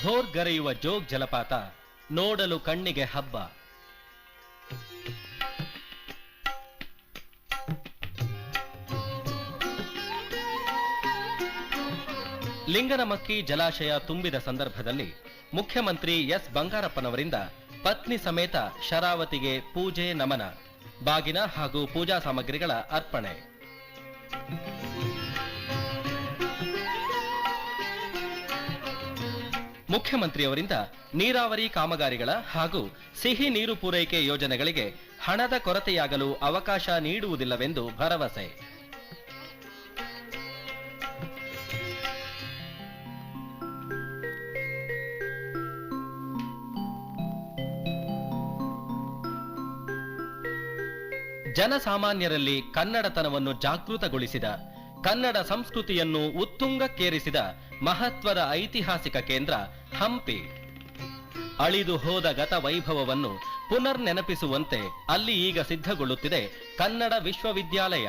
ಭೋರ್ಗರೆಯುವ ಜೋಗ್ ಜಲಪಾತ ನೋಡಲು ಕಣ್ಣಿಗೆ ಹಬ್ಬ. ಲಿಂಗನಮಕ್ಕಿ ಜಲಾಶಯ ತುಂಬಿದ ಸಂದರ್ಭದಲ್ಲಿ ಮುಖ್ಯಮಂತ್ರಿ ಎಸ್ ಬಂಗಾರಪ್ಪನವರಿಂದ ಪತ್ನಿ ಸಮೇತ ಶರಾವತಿಗೆ ಪೂಜೆ ನಮನ, ಬಾಗಿನ ಹಾಗೂ ಪೂಜಾ ಸಾಮಗ್ರಿಗಳ ಅರ್ಪಣೆ. ಮುಖ್ಯಮಂತ್ರಿಯವರಿಂದ ನೀರಾವರಿ ಕಾಮಗಾರಿಗಳ ಹಾಗೂ ಸಿಹಿ ನೀರು ಪೂರೈಕೆ ಯೋಜನೆಗಳಿಗೆ ಹಣದ ಕೊರತೆಯಾಗಲು ಅವಕಾಶ ನೀಡುವುದಿಲ್ಲವೆಂದು ಭರವಸೆ. ಜನಸಾಮಾನ್ಯರಲ್ಲಿ ಕನ್ನಡತನವನ್ನು ಜಾಗೃತಗೊಳಿಸಿದ, ಕನ್ನಡ ಸಂಸ್ಕೃತಿಯನ್ನು ಉತ್ತುಂಗಕ್ಕೇರಿಸಿದ ಮಹತ್ವದ ಐತಿಹಾಸಿಕ ಕೇಂದ್ರ ಹಂಪಿ. ಅಳಿದು ಹೋದ ಗತ ವೈಭವವನ್ನು ಪುನರ್ ನೆನಪಿಸುವಂತೆ ಅಲ್ಲಿ ಈಗ ಸಿದ್ಧಗೊಳ್ಳುತ್ತಿದೆ ಕನ್ನಡ ವಿಶ್ವವಿದ್ಯಾಲಯ.